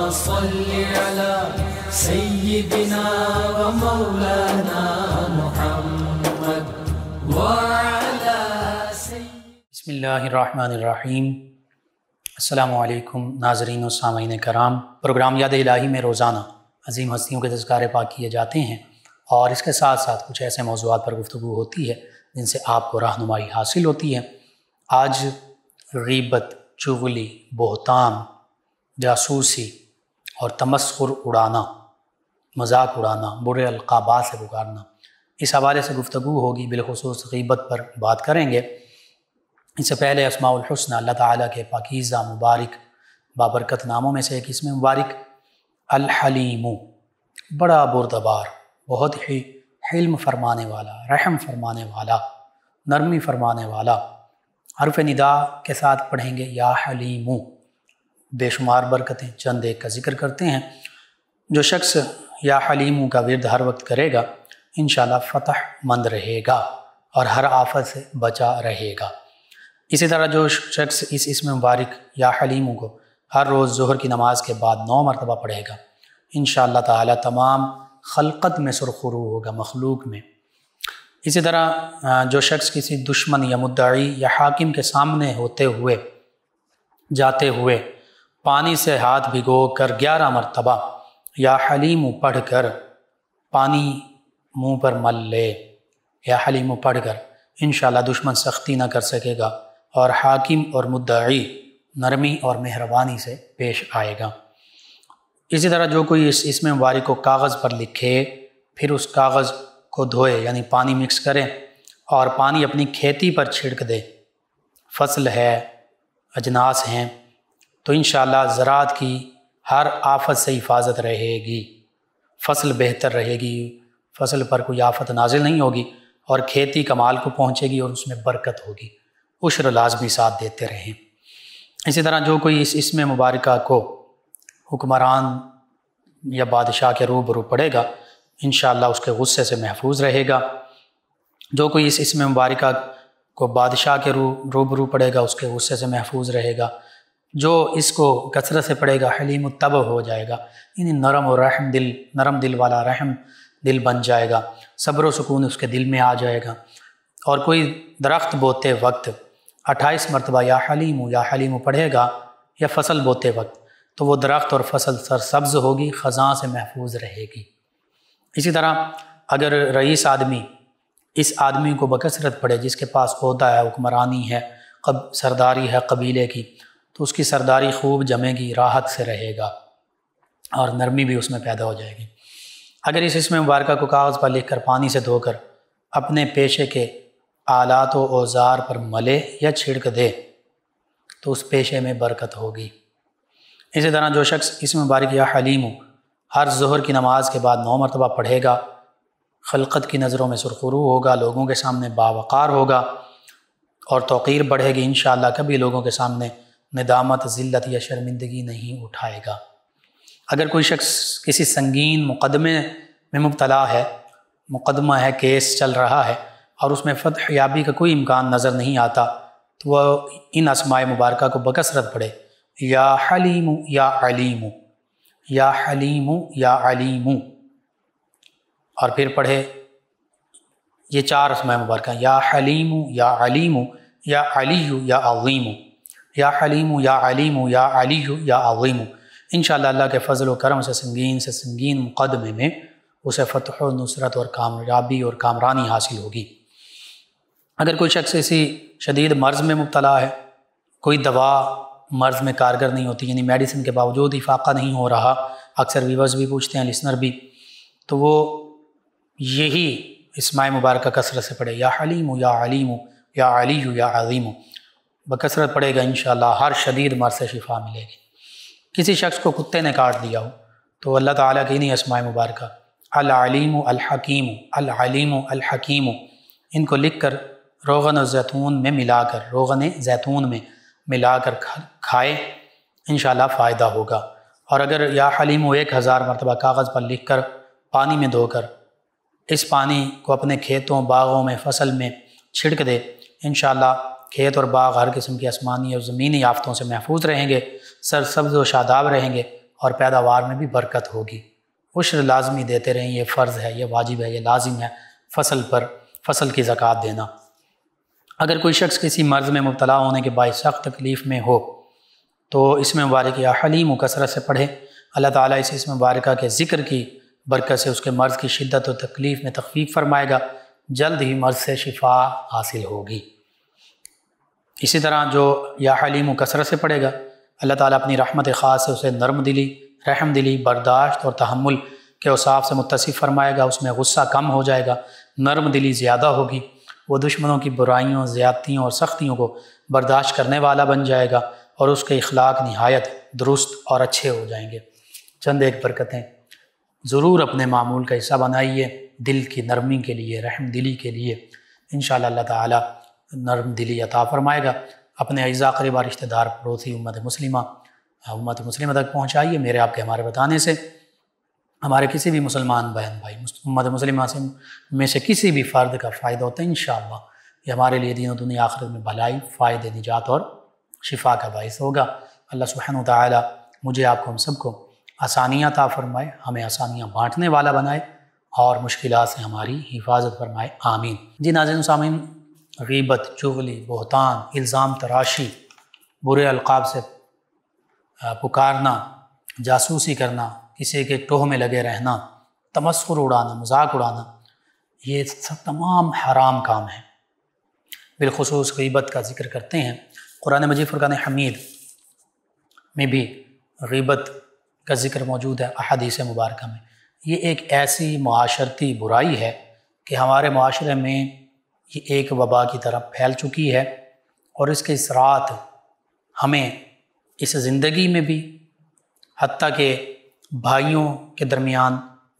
صل علی سیدنا و مولانا محمد وعلی بسم اللہ الرحمن الرحیم۔ السلام علیکم ناظرین و سامعین کرام۔ پروگرام یاد الہی میں روزانہ عظیم ہستیوں کے تذکارے پاک کیے جاتے ہیں اور اس کے ساتھ ساتھ کچھ ایسے موضوعات پر گفتگو ہوتی ہے جن سے آپ کو رہنمائی حاصل ہوتی ہے۔ آج غیبت، چغلی، بہتان، جاسوسی اور تمسخر اڑانا، مذاق اڑانا، برے القابات سے پکارنا، اس حوالے سے گفتگو ہوگی۔ بالخصوص غیبت پر بات کریں گے۔ اس سے پہلے اسماء الحسنى، اللہ تعالیٰ کے پاکیزہ مبارک بابرکت ناموں میں سے ایک اسم مبارک الحلیم، بڑا بردبار، بہت ہی حلم فرمانے والا، رحم فرمانے والا، نرمی فرمانے والا۔ حرف ندا کے ساتھ پڑھیں گے یا حلیم، بے شمار برکتیں، چند ایک کا ذکر کرتے ہیں۔ جو شخص یا حلیم کا ورد ہر وقت کرے گا انشاءاللہ فتح مند رہے گا اور ہر آفت سے بچا رہے گا۔ اسی طرح جو شخص اس اسم مبارک یا حلیم کو ہر روز ظہر کی نماز کے بعد 9 مرتبہ پڑھے گا انشاءاللہ تعالی تمام خلقت میں سرخرو ہوگا، مخلوق میں۔ اسی طرح جو شخص کسی دشمن یا مدعی یا حاکم کے سامنے جاتے ہوئے پانی سے ہاتھ بھگو کر 11 مرتبہ یا حلیم پڑھ کر پانی منہ پر مل لے، یا حلیم پڑھ کر انشاءاللہ دشمن سختی نہ کر سکے گا اور حاکم اور مدعی نرمی اور مہربانی سے پیش آئے گا۔ اسی طرح جو کوئی اس اسم مبارک کو کاغذ پر لکھے پھر اس کاغذ کو دھوئے، یعنی پانی مکس کرے اور پانی اپنی کھیتی پر چھڑک دے، فصل ہے، اجناس ہیں، تو انشاءاللہ زراعت کی ہر آفت سے حفاظت رہے گی، فصل بہتر رہے گی، فصل پر کوئی آفت نازل نہیں ہوگی اور کھیتی کمال کو پہنچے گی اور اس میں برکت ہوگی۔ عشر لازمی ساتھ دیتے رہیں۔ اسی طرح جو کوئی اس اسم مبارکہ کو حکمران یا بادشاہ کے روبرو پڑھے گا انشاءاللہ اس کے غصے سے محفوظ رہے گا۔ جو کوئی اس اسم مبارکہ کو بادشاہ کے روبرو پڑھے گا اس کے غصے سے محفوظ رہے گا۔ جو اس کو کثرت سے پڑھے گا حلیم الطبع ہو جائے گا، یعنی نرم دل والا، رحم دل بن جائے گا، صبر و سکون اس کے دل میں آ جائے گا۔ اور کوئی درخت بوتے وقت 28 مرتبہ یا حلیم پڑھے گا یا فصل بوتے وقت تو وہ درخت اور فصل سرسبز ہوگی، خزاں سے محفوظ رہے گی۔ اسی طرح اگر رئیس آدمی اس آدمی کو بکثرت پڑھے، جس کے پاس عہدہ ہے، حکمرانی ہے، سرداری ہے قبیلے کی، تو اس کی سرداری خوب جمے گی، راحت سے رہے گا اور نرمی بھی اس میں پیدا ہو جائے گی۔ اگر اس اسم مبارکہ کو کاغذ پر لکھ کر پانی سے دھو کر اپنے پیشے کے آلات و اوزار پر ملے یا چھڑک دے تو اس پیشے میں برکت ہوگی۔ اسی طرح جو شخص اسم مبارک یا حلیم ہر ظہر کی نماز کے بعد 9 مرتبہ پڑھے گا خلقت کی نظروں میں سرخرو ہوگا، لوگوں کے سامنے باوقار ہوگا اور توقیر بڑھے گی، انشاءاللہ کبھی لوگوں کے سامنے ندامت، ذلت یا شرمندگی نہیں اٹھائے گا۔ اگر کوئی شخص کسی سنگین مقدمے میں مبتلا ہے، مقدمہ ہے، کیس چل رہا ہے اور اس میں فتح یابی کا کوئی امکان نظر نہیں آتا تو وہ ان اسماء مبارکہ کو بکثرت پڑھے، یا حلیم یا علیم، یا حلیم یا علیم، اور پھر پڑھے یہ 4 اسماء مبارکہ، یا حلیم یا علیم یا علی یا عظیم، یا حلیم یا علیم یا علی یا عظیم۔ انشاءاللہ اللہ کے فضل و کرم سے سنگین مقدمے میں اسے فتح و نصرت اور کامیابی اور کامرانی حاصل ہوگی۔ اگر کوئی شخص اسی شدید مرض میں مبتلا ہے، کوئی دوا مرض میں کارگر نہیں ہوتی، یعنی میڈیسن کے باوجود افاقہ نہیں ہو رہا، اکثر ویورز بھی پوچھتے ہیں، لسنر بھی، تو وہ یہی اسماء مبارکہ کثرت سے پڑھے، یا حلیم یا علیم یا علی یا عظیم، بکثرت پڑھے گا انشاءاللہ ہر شدید مرض سے شفا ملے گی۔ کسی شخص کو کتے نے کاٹ دیا ہو تو اللہ تعالیٰ کی نہیں اسماء مبارکہ العلیم الحکیم، العلیم الحکیم، ان کو لکھ کر روغن زیتون میں ملا کر کھائے انشاءاللہ فائدہ ہوگا۔ اور اگر یا حلیم 1000 مرتبہ کاغذ پر لکھ کر پانی میں دھو کر اس پانی کو اپنے کھیتوں، باغوں میں، فصل میں چھڑک دے انشاءاللہ کھیت اور باغ ہر قسم کی آسمانی اور زمینی آفتوں سے محفوظ رہیں گے، سرسبز و شاداب رہیں گے، اور پیداوار میں بھی برکت ہوگی۔ عشر لازمی دیتے رہیں، یہ فرض ہے، یہ واجب ہے، یہ لازم ہے فصل کی زکوٰۃ دینا۔ اگر کوئی شخص کسی مرض میں مبتلا ہونے کے باعث سخت تکلیف میں ہو تو اس میں مبارک یا حلیم کثرت سے پڑھے، اللہ تعالیٰ اس مبارکہ کے ذکر کی برکت سے اس کے مرض کی شدت و تکلیف میں تخفیف فرمائے گا، جلد ہی مرض سے شفا حاصل ہوگی۔ اسی طرح جو یا حلیم کثرت سے پڑھے گا، اللہ تعالیٰ اپنی رحمت خاص سے اسے نرم دلی، رحم دلی، برداشت اور تحمل کے اوصاف سے متصف فرمائے گا، اس میں غصہ کم ہو جائے گا، نرم دلی زیادہ ہوگی، وہ دشمنوں کی برائیوں، زیادتیوں اور سختیوں کو برداشت کرنے والا بن جائے گا اور اس کے اخلاق نہایت درست اور اچھے ہو جائیں گے۔ چند ایک برکتیں ضرور اپنے معمول کا حصہ بنائیے دل کی نرمی کے لیے، رحم دلی کے لیے، انشاءاللہ اللہ تعالیٰ نرم دلی عطا فرمائے گا۔ اپنے اعزاء قریبہ رشتہ دار پڑوسی امت مسلمہ تک پہنچائیے۔ میرے آپ کے ہمارے بتانے سے ہمارے کسی بھی مسلمان بہن بھائی امت مسلمہ میں سے کسی بھی فرد کا فائدہ ہوتا ہے، انشاءاللہ یہ ہمارے لیے دین و دنیا آخرت میں بھلائی، فائدے، نجات اور شفا کا باعث ہوگا۔ اللہ سبحانہ وتعالی مجھے آپ کو ہم سب کو آسانیاں عطا فرمائے، ہمیں آسانیاں بانٹنے والا بنائے اور مشکلات سے ہماری حفاظت فرمائے، آمین۔ جی ناظرین و سامعین، غیبت، چغلی، بہتان، الزام تراشی، برے القاب سے پکارنا، جاسوسی کرنا، کسی کے ٹوہ میں لگے رہنا، تمسخر اڑانا، مذاق اڑانا، یہ سب تمام حرام کام ہیں۔ بالخصوص غیبت کا ذکر کرتے ہیں قرآن مجید فرقان حمید میں بھی غیبت کا ذکر موجود ہے احادیث مبارکہ میں۔ یہ ایک ایسی معاشرتی برائی ہے کہ ہمارے معاشرے میں یہ ایک وبا کی طرح پھیل چکی ہے، اور اس کے اثرات ہمیں اس زندگی میں بھی، حتیٰ کہ بھائیوں کے درمیان،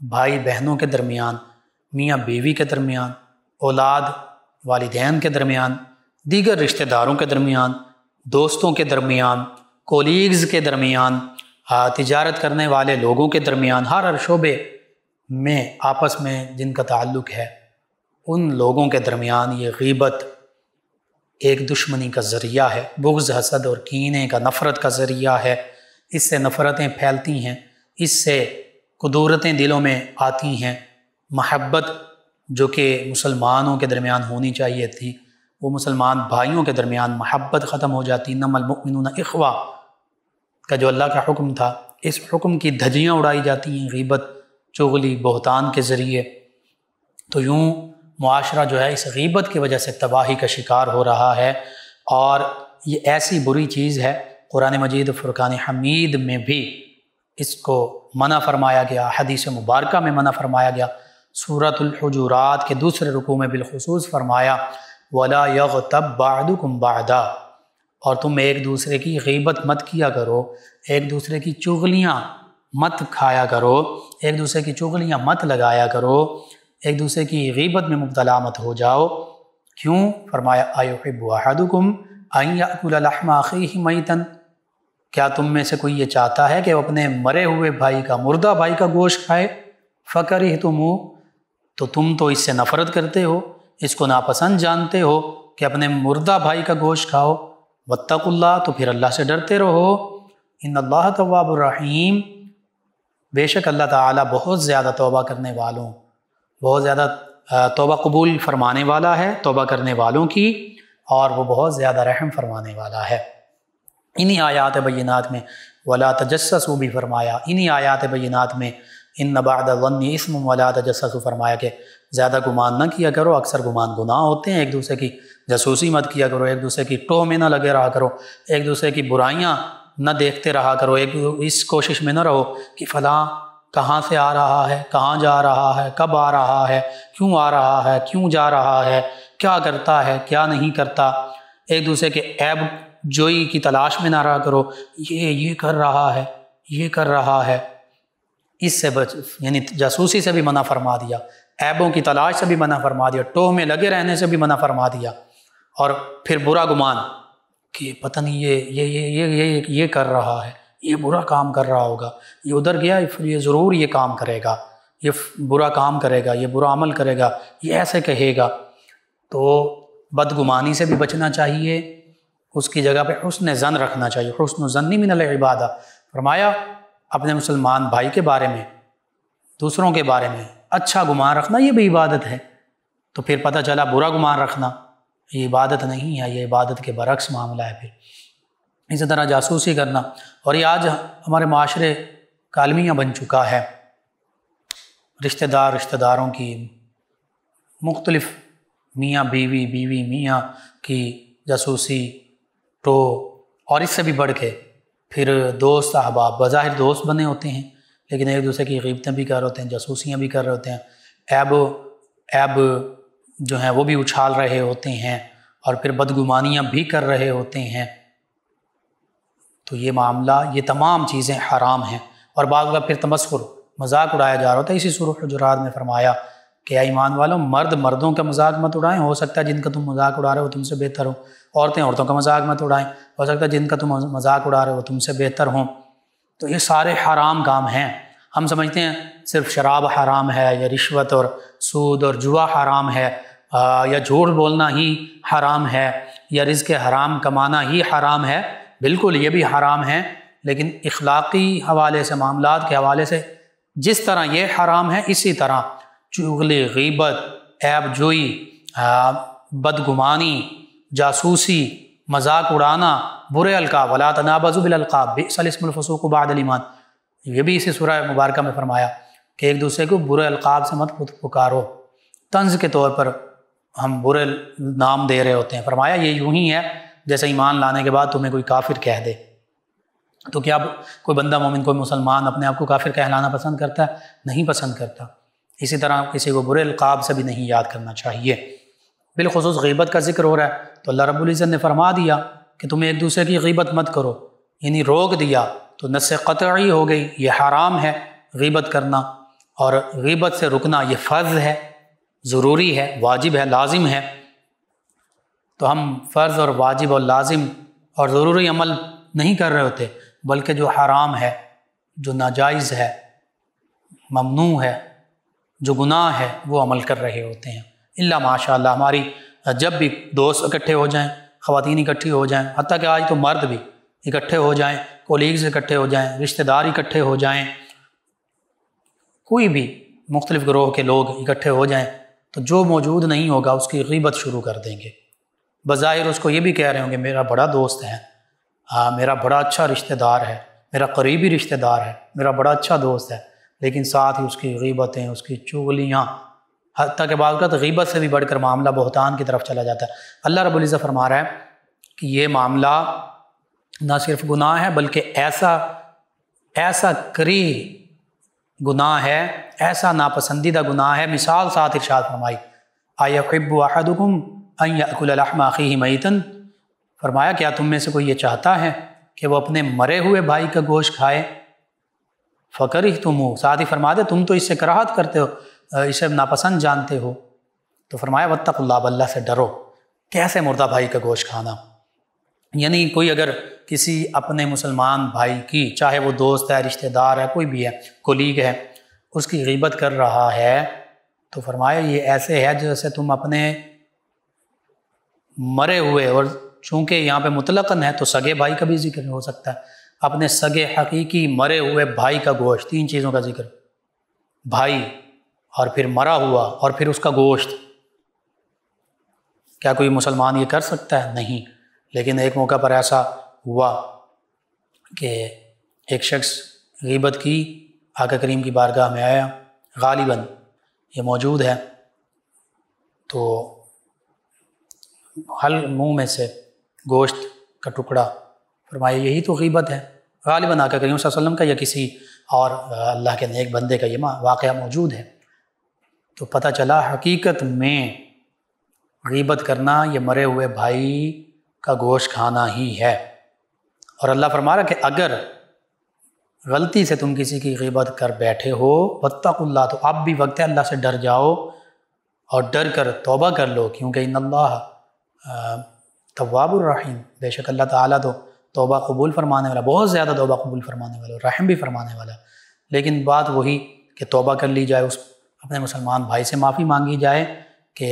بھائی بہنوں کے درمیان، میاں بیوی کے درمیان، اولاد والدین کے درمیان، دیگر رشتہ داروں کے درمیان، دوستوں کے درمیان، کولیگز کے درمیان، تجارت کرنے والے لوگوں کے درمیان، ہر شعبے میں آپس میں جن کا تعلق ہے ان لوگوں کے درمیان یہ غیبت ایک دشمنی کا ذریعہ ہے، بغض، حسد اور کینے کا، نفرت کا ذریعہ ہے۔ اس سے نفرتیں پھیلتی ہیں، اس سے کدورتیں دلوں میں آتی ہیں، محبت جو کہ مسلمانوں کے درمیان ہونی چاہیے تھی وہ مسلمان بھائیوں کے درمیان محبت ختم ہو جاتی۔ انما المؤمنون اخوہ کا جو اللہ کا حکم تھا، اس حکم کی دھجیاں اڑائی جاتی ہیں غیبت، چغلی، بہتان کے ذریعے۔ تو یوں معاشرہ جو ہے اس غیبت کی وجہ سے تباہی کا شکار ہو رہا ہے، اور یہ ایسی بری چیز ہے قرآن مجید فرقان حمید میں بھی اس کو منع فرمایا گیا، حدیث مبارکہ میں منع فرمایا گیا۔ سورۃ الحجرات کے دوسرے رکوع میں بالخصوص فرمایا وَلَا يَغْتَبْ بَعْضُكُمْ بَعْضًا، اور تم ایک دوسرے کی غیبت مت کیا کرو، ایک دوسرے کی چغلیاں مت کھایا کرو، ایک دوسرے کی چغلیاں مت لگایا کرو، ایک دوسرے کی غیبت میں مبتلا مت ہو جاؤ۔ کیوں؟ فرمایا أَيُحِبُّ أَحَدُكُمْ أَن يَأْكُلَ لَحْمَ أَخِيهِ مَيْتًا، کیا تم میں سے کوئی یہ چاہتا ہے کہ وہ اپنے مرے ہوئے بھائی کا، مردہ بھائی کا گوشت کھائے؟ فَكَرِهْتُمُوهُ، تو تم تو اس سے نفرت کرتے ہو، اس کو ناپسند جانتے ہو کہ اپنے مردہ بھائی کا گوشت کھاؤ۔ وَاتَّقُوا اللَّهَ، تو پھر اللہ سے ڈرتے رہو۔ إِنَّ اللَّهَ تَوَّابٌ رَحِيمٌ، بے شک اللہ تعالیٰ بہت زیادہ توبہ کرنے والوں، بہت زیادہ توبہ قبول فرمانے والا ہے توبہ کرنے والوں کی، اور وہ بہت زیادہ رحم فرمانے والا ہے۔ انہی آیات بینات میں وَلَا تَجَسَّسُوا بھی فرمایا، انہی آیات بینات میں إِنَّ بَعْدَ الظَّنِّ إِثْمٌ وَلَا تَجَسَّسُوا فرمایا کہ زیادہ گمان نہ کیا کرو، اکثر گمان گناہ ہوتے ہیں، ایک دوسرے کی جاسوسی مت کیا کرو، ایک دوسرے کی ٹوہ میں نہ لگے رہا کرو، ایک دوسرے کی برائیاں نہ دیکھتے رہا کرو، اس کوشش میں نہ رہو کہ فلاں کہاں سے آ رہا ہے، کہاں جا رہا ہے، کب آ رہا ہے، کیوں آ رہا ہے، کیوں جا رہا ہے، کیا کرتا ہے، کیا نہیں کرتا۔ ایک دوسرے کے عیب جوئی کی تلاش میں نہ رہا کرو، یہ کر رہا ہے، یہ کر رہا ہے، اس سے یعنی جاسوسی سے بھی منع فرما دیا، عیبوں کی تلاش سے بھی منع فرما دیا، ٹوہ میں لگے رہنے سے بھی منع فرما دیا، اور پھر برا گمان کہ پتہ نہیں یہ کر رہا ہے، یہ برا کام کر رہا ہوگا، یہ ادھر گیا یہ ضرور یہ کام کرے گا، یہ برا کام کرے گا، یہ برا عمل کرے گا، یہ ایسے کہے گا۔ تو بدگمانی سے بھی بچنا چاہیے، اس کی جگہ پہ حسن ظن رکھنا چاہیے، حسن ظن من العبادہ۔ فرمایا اپنے مسلمان بھائی کے بارے میں، دوسروں کے بارے میں اچھا گمان رکھنا یہ بھی عبادت ہے، تو پھر پتہ چلا برا گمان رکھنا یہ عبادت نہیں ہے، یہ عبادت کے برعکس معاملہ ہے۔ پھر اسی طرح جاسوسی کرنا، اور یہ آج ہمارے معاشرے کا المیہ بن چکا ہے، رشتہ داروں کی مختلف میاں بیوی، بیوی میاں کی جاسوسی تو، اور اس سے بھی بڑھ کے پھر دوست احباب بظاہر دوست بنے ہوتے ہیں لیکن ایک دوسرے کی غیبتیں بھی کر رہے ہوتے ہیں، جاسوسیاں بھی کر رہے ہوتے ہیں، عیب جو ہیں وہ بھی اچھال رہے ہوتے ہیں، اور پھر بدگمانیاں بھی کر رہے ہوتے ہیں۔ تو یہ معاملہ، یہ تمام چیزیں حرام ہیں، اور بعض کا پھر تمسخر، مذاق اڑایا جا رہا ہوتا ہے۔ اسی سورۃ حجرات میں فرمایا کہ اے ایمان والوں، مرد مردوں کا مذاق مت اڑائیں، ہو سکتا ہے جن کا تم مذاق اڑا رہے ہو تم سے بہتر ہو، عورتیں عورتوں کا مذاق مت اڑائیں، ہو سکتا ہے جن کا تم مذاق اڑا رہے ہو تم سے بہتر ہوں۔ تو یہ سارے حرام کام ہیں۔ ہم سمجھتے ہیں صرف شراب حرام ہے، یا رشوت اور سود اور جوا حرام ہے، یا جھوٹ بولنا ہی حرام ہے، یا رزق حرام کمانا ہی حرام ہے۔ بالکل یہ بھی حرام ہے، لیکن اخلاقی حوالے سے، معاملات کے حوالے سے جس طرح یہ حرام ہے، اسی طرح چغلی، غیبت، عیب جوئی، بدگمانی، جاسوسی، مذاق اڑانا، برے القاب، ولا تنابزوا بالالقاب بئس الاسم الفسوق بعد الایمان، یہ بھی اسی سورہ مبارکہ میں فرمایا کہ ایک دوسرے کو برے القاب سے مت پکارو، طنز کے طور پر ہم برے نام دے رہے ہوتے ہیں۔ فرمایا یہ یوں ہی ہے جیسے ایمان لانے کے بعد تمہیں کوئی کافر کہہ دے۔ تو کیا کوئی بندہ مومن، کوئی مسلمان اپنے آپ کو کافر کہلانا پسند کرتا ہے؟ نہیں پسند کرتا۔ اسی طرح کسی کو برے القاب سے بھی نہیں یاد کرنا چاہیے۔ بالخصوص غیبت کا ذکر ہو رہا ہے تو اللہ رب العزت نے فرما دیا کہ تم ایک دوسرے کی غیبت مت کرو، یعنی روک دیا، تو نص قطعی ہو گئی، یہ حرام ہے غیبت کرنا، اور غیبت سے رکنا یہ فرض ہے، ضروری ہے، واجب ہے، لازم ہے۔ تو ہم فرض اور واجب اور لازم اور ضروری عمل نہیں کر رہے ہوتے، بلکہ جو حرام ہے، جو ناجائز ہے، ممنوع ہے، جو گناہ ہے، وہ عمل کر رہے ہوتے ہیں۔ الا ماشاء اللہ ہماری جب بھی دوست اکٹھے ہو جائیں، خواتین اکٹھی ہو جائیں، حتیٰ کہ آج تو مرد بھی اکٹھے ہو جائیں، کولیگز اکٹھے ہو جائیں، رشتہ دار اکٹھے ہو جائیں، کوئی بھی مختلف گروہ کے لوگ اکٹھے ہو جائیں، تو جو موجود نہیں ہوگا اس کی غیبت شروع کر دیں گے۔ بظاہر اس کو یہ بھی کہہ رہے ہوں گے میرا بڑا دوست ہے، میرا بڑا اچھا رشتہ دار ہے، میرا قریبی رشتہ دار ہے، میرا بڑا اچھا دوست ہے، لیکن ساتھ ہی اس کی غیبتیں، اس کی چغلیاں، حتیٰ کہ بعض اوقات غیبت سے بھی بڑھ کر معاملہ بہتان کی طرف چلا جاتا ہے۔ اللہ رب العزت فرما رہا ہے کہ یہ معاملہ نہ صرف گناہ ہے بلکہ ایسا کری گناہ ہے، ایسا ناپسندیدہ گناہ ہے۔ مثال ساتھ ارشاد فرمائی، ایحب احدکم ان یأکل لحم اخیہ میتا، فرمایا کیا تم میں سے کوئی یہ چاہتا ہے کہ وہ اپنے مرے ہوئے بھائی کا گوشت کھائے؟ فکرہتموہ، ساتھ ہی فرما دے تم تو اس سے کراہت کرتے ہو، اسے ناپسند جانتے ہو۔ تو فرمایا واتقوا اللہ، اللہ سے ڈرو۔ کیسے مردہ بھائی کا گوشت کھانا؟ یعنی کوئی اگر کسی اپنے مسلمان بھائی کی، چاہے وہ دوست ہے، رشتہ دار ہے، کوئی بھی ہے، کولیگ ہے، اس کی غیبت کر رہا ہے، تو فرمایا یہ ایسے ہے جیسے تم اپنے مرے ہوئے، اور چونکہ یہاں پہ مطلقاً ہے تو سگے بھائی کا بھی ذکر ہو سکتا ہے، اپنے سگے حقیقی مرے ہوئے بھائی کا گوشت، تین چیزوں کا ذکر، بھائی اور پھر مرا ہوا اور پھر اس کا گوشت۔ کیا کوئی مسلمان یہ کر سکتا ہے؟ نہیں۔ لیکن ایک موقع پر ایسا ہوا کہ ایک شخص غیبت کی، آقا کریم کی بارگاہ میں آیا، غالباً یہ موجود ہے، تو منہ میں سے گوشت کا ٹکڑا، فرمایا یہی تو غیبت ہے۔ غالباً آقا کریم صلی اللہ علیہ وسلم کا یا کسی اور اللہ کے نیک بندے کا یہ واقعہ موجود ہے۔ تو پتہ چلا حقیقت میں غیبت کرنا یہ مرے ہوئے بھائی کا گوشت کھانا ہی ہے۔ اور اللہ فرما رہا کہ اگر غلطی سے تم کسی کی غیبت کر بیٹھے ہو، واتقوا اللہ، تو اب بھی وقت ہے اللہ سے ڈر جاؤ اور ڈر کر توبہ کر لو، کیونکہ ان اللہ تواب الرحیم، بے شک اللہ تعالیٰ تو توبہ قبول فرمانے والا، بہت زیادہ توبہ قبول فرمانے والا، رحم بھی فرمانے والا۔ لیکن بات وہی کہ توبہ کر لی جائے، اس اپنے مسلمان بھائی سے معافی مانگی جائے کہ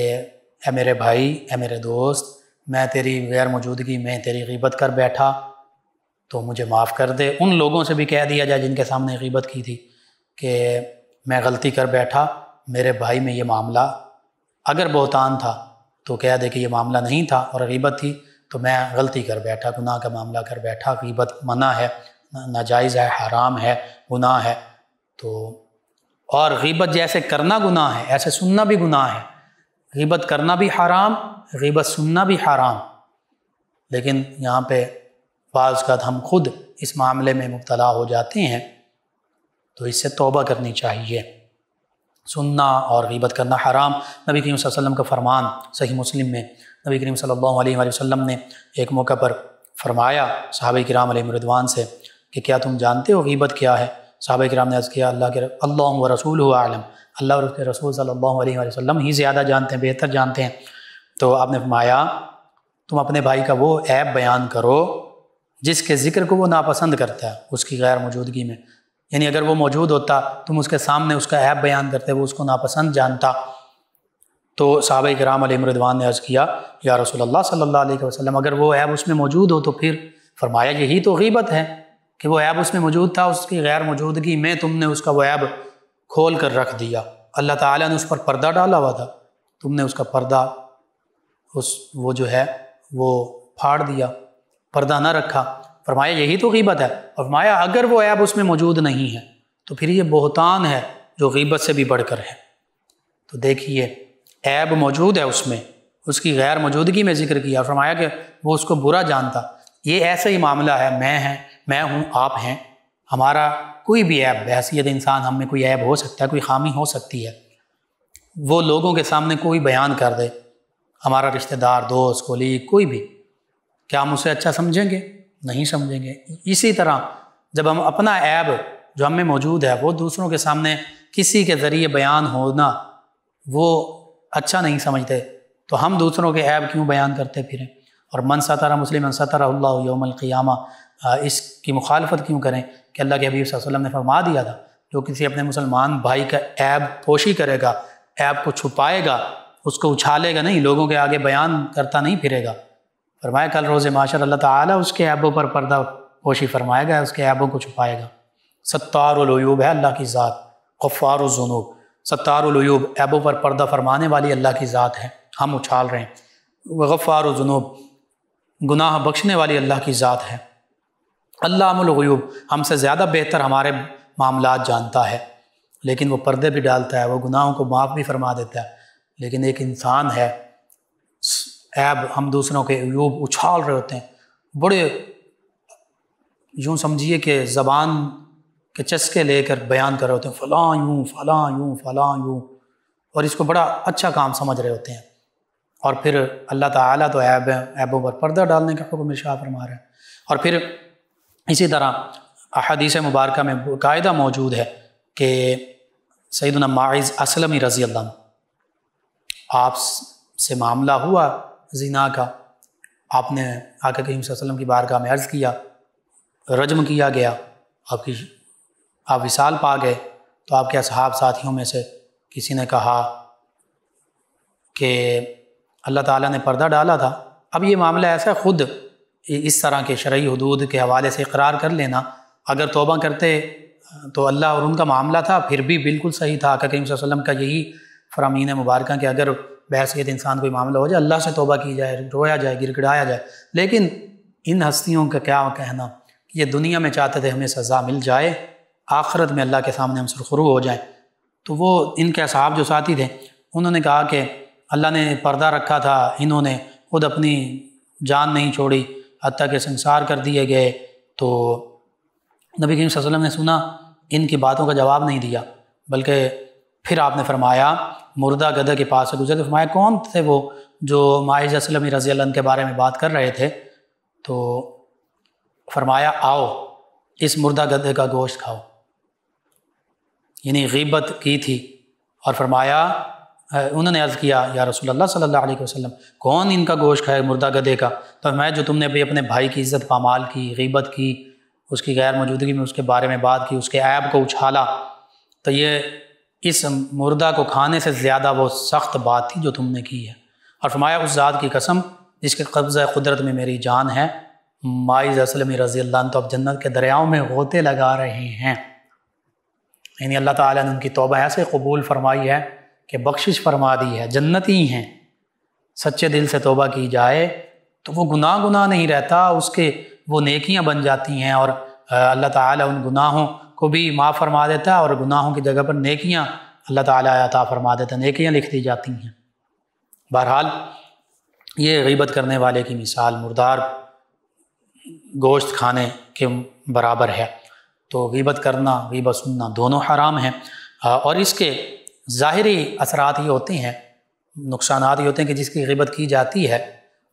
اے میرے بھائی، اے میرے دوست، میں تیری غیر موجودگی میں تیری غیبت کر بیٹھا، تو مجھے معاف کر دے۔ ان لوگوں سے بھی کہہ دیا جائے جن کے سامنے غیبت کی تھی کہ میں غلطی کر بیٹھا، میرے بھائی میں یہ معاملہ اگر بہتان تھا تو کہہ دے کہ یہ معاملہ نہیں تھا اور غیبت تھی تو میں غلطی کر بیٹھا، گناہ کا معاملہ کر بیٹھا، غیبت منع ہے، ناجائز ہے، حرام ہے، گناہ ہے۔ تو اور غیبت جیسے کرنا گناہ ہے ایسے سننا بھی گناہ ہے، غیبت کرنا بھی حرام، غیبت سننا بھی حرام، لیکن یہاں پہ بعض اوقات ہم خود اس معاملے میں مبتلا ہو جاتے ہیں، تو اس سے توبہ کرنی چاہیے۔ سننا اور غیبت کرنا حرام۔ نبی کریم صلی اللہ علیہ وسلم کا فرمان صحیح مسلم میں، نبی کریم صلی اللہ علیہ وآلہ وسلم نے ایک موقع پر فرمایا صحابہ کرام علیہ رضوان سے کہ کیا تم جانتے ہو غیبت کیا ہے؟ صحابہ کرام نے عرض کیا اللہ و رسولہ اعلم، اللہ اور اس کے رسول صلی اللہ علیہ وآلہ وسلم ہی زیادہ جانتے ہیں، بہتر جانتے ہیں۔ تو آپ نے فرمایا تم اپنے بھائی کا وہ عیب بیان کرو جس کے ذکر کو وہ ناپسند کرتا ہے اس کی غیر موجودگی میں، یعنی اگر وہ موجود ہوتا تم اس کے سامنے اس کا عیب بیان کرتے، وہ اس کو ناپسند جانتا۔ تو صحابہ کرام علیہ رضوان نے عرض کیا یا رسول اللہ صلی اللہ علیہ وسلم اگر وہ عیب اس میں موجود ہو تو پھر؟ فرمایا یہی تو غیبت ہے کہ وہ عیب اس میں موجود تھا، اس کی غیر موجودگی میں تم نے اس کا وہ عیب کھول کر رکھ دیا، اللہ تعالیٰ نے اس پر پردہ ڈالا ہوا تھا، تم نے اس کا پردہ وہ جو ہے وہ پھاڑ دیا، پردہ نہ رکھا۔ فرمایا یہی تو غیبت ہے، اور فرمایا اگر وہ عیب اس میں موجود نہیں ہے تو پھر یہ بہتان ہے جو غیبت سے بھی بڑھ کر ہے۔ تو دیکھیے عیب موجود ہے اس میں، اس کی غیر موجودگی میں ذکر کیا، فرمایا کہ وہ اس کو برا جانتا۔ یہ ایسا ہی معاملہ ہے، میں ہوں، آپ ہیں، ہمارا کوئی بھی عیب بحیثیت انسان ہم میں کوئی عیب ہو سکتا ہے، کوئی خامی ہو سکتی ہے، وہ لوگوں کے سامنے کوئی بیان کر دے، ہمارا رشتہ دار، دوست، کولیگ، کوئی بھی، کیا ہم اسے اچھا سمجھیں گے؟ نہیں سمجھیں گے۔ اسی طرح جب ہم اپنا عیب جو ہم میں موجود ہے وہ دوسروں کے سامنے کسی کے ذریعے بیان ہونا وہ اچھا نہیں سمجھتے تو ہم دوسروں کے عیب کیوں بیان کرتے پھریں؟ اور من ستر مسلما سترہ اللہ یوم القیامہ، اس کی مخالفت کیوں کریں کہ اللہ کے حبیب صلی اللہ علیہ وسلم نے فرما دیا تھا جو کسی اپنے مسلمان بھائی کا عیب پوشی کرے گا، عیب کو چھپائے گا، اس کو اچھالے گا نہیں، لوگوں کے آگے بیان کرتا نہیں پھرے گا، فرمایا کل روز محشر اللہ تعالیٰ اس کے عیبوں پر پردہ پوشی فرمائے گا، اس کے عیبوں کو چھپائے گا۔ ستار العیوب ہے اللہ کی ذات، غفار الذنوب، ستار العیوب، عیبوں پر پردہ فرمانے والی اللہ کی ذات ہے، ہم اچھال رہے ہیں۔ غفار الذنوب، گناہ بخشنے والی اللہ کی ذات ہے۔ علام الغیوب، ہم سے زیادہ بہتر ہمارے معاملات جانتا ہے، لیکن وہ پردے بھی ڈالتا ہے، وہ گناہوں کو معاف بھی فرما دیتا ہے، لیکن ایک انسان ہے عیب، ہم دوسروں کے عیوب اچھال رہے ہوتے ہیں، بڑے یوں سمجھیے کہ زبان کے چسکے لے کر بیان کر رہے ہوتے ہیں، فلاں یوں، فلاں یوں، فلاں یوں، اور اس کو بڑا اچھا کام سمجھ رہے ہوتے ہیں، اور پھر اللہ تعالیٰ تو عیبوں پر پردہ ڈالنے کا حکم ارشاد فرما رہا ہے۔ اور پھر اسی طرح احادیث مبارکہ میں قاعدہ موجود ہے کہ سیدنا ماعز اسلمی رضی اللہ عنہ، آپ سے معاملہ ہوا زنا کا، آپ نے آقا کریم صلی اللہ علیہ وسلم کی بارگاہ میں عرض کیا، رجم کیا گیا، آپ وصال پا گئے، تو آپ کے اصحاب ساتھیوں میں سے کسی نے کہا کہ اللہ تعالیٰ نے پردہ ڈالا تھا۔ اب یہ معاملہ ایسا ہے، خود اس طرح کے شرعی حدود کے حوالے سے اقرار کر لینا، اگر توبہ کرتے تو اللہ اور ان کا معاملہ تھا پھر بھی بالکل صحیح تھا۔ آقا کریم صلی اللہ علیہ وسلم کا یہی فرامین مبارکہ کہ اگر بحیثیت انسان کوئی معاملہ ہو جائے اللہ سے توبہ کی جائے، رویا جائے، گر گڑایا جائے، لیکن ان ہستیوں کا کیا کہنا، یہ دنیا میں چاہتے تھے ہمیں سزا مل جائے، آخرت میں اللہ کے سامنے ہم سرخرو ہو جائیں۔ تو وہ ان کے اصحاب جو ساتھی تھے انہوں نے کہا کہ اللہ نے پردہ رکھا تھا، انہوں نے خود اپنی جان نہیں چھوڑی حتیٰ کہ سنسار کر دیے گئے۔ تو نبی کریم صلی اللہ علیہ وسلم نے سنا، ان کی باتوں کا جواب نہیں دیا، بلکہ پھر آپ نے فرمایا مردہ گدھے کے پاس سے گزرے، تو فرمایا کون تھے وہ جو ماعز اسلمی رضی اللہ عنہ کے بارے میں بات کر رہے تھے؟ تو فرمایا آؤ اس مردہ گدھے کا گوشت کھاؤ، یعنی غیبت کی تھی۔ اور فرمایا انہوں نے عرض کیا یا رسول اللہ صلی اللہ علیہ وسلم کون ان کا گوشت کھائے مردہ گدھے کا؟ تو فرمایا جو تم نے بھی اپنے بھائی کی عزت پامال کی، غیبت کی، اس کی غیر موجودگی میں اس کے بارے میں بات کی، اس کے عیب کو اچھالا، تو یہ اس مردہ کو کھانے سے زیادہ وہ سخت بات تھی جو تم نے کی ہے۔ اور فرمایا اس ذات کی قسم جس کے قبضہ قدرت میں میری جان ہے، ماعز اسلمی رضی اللہ عنہ تو اب جنت کے دریاؤں میں غوطے لگا رہے ہیں، یعنی اللہ تعالیٰ نے ان کی توبہ ایسے قبول فرمائی ہے کہ بخشش فرما دی ہے، جنتی ہیں۔ سچے دل سے توبہ کی جائے تو وہ گناہ نہیں رہتا، اس کے وہ نیکیاں بن جاتی ہیں، اور اللہ تعالیٰ ان گناہوں کو بھی معاف فرما دیتا ہے، اور گناہوں کی جگہ پر نیکیاں اللہ تعالیٰ عطا فرما دیتا ہے، نیکیاں لکھ دی جاتی ہیں۔ بہرحال یہ غیبت کرنے والے کی مثال مردار گوشت کھانے کے برابر ہے۔ تو غیبت کرنا، غیبت سننا دونوں حرام ہیں، اور اس کے ظاہری اثرات یہ ہوتے ہیں، نقصانات یہ ہوتے ہیں کہ جس کی غیبت کی جاتی ہے،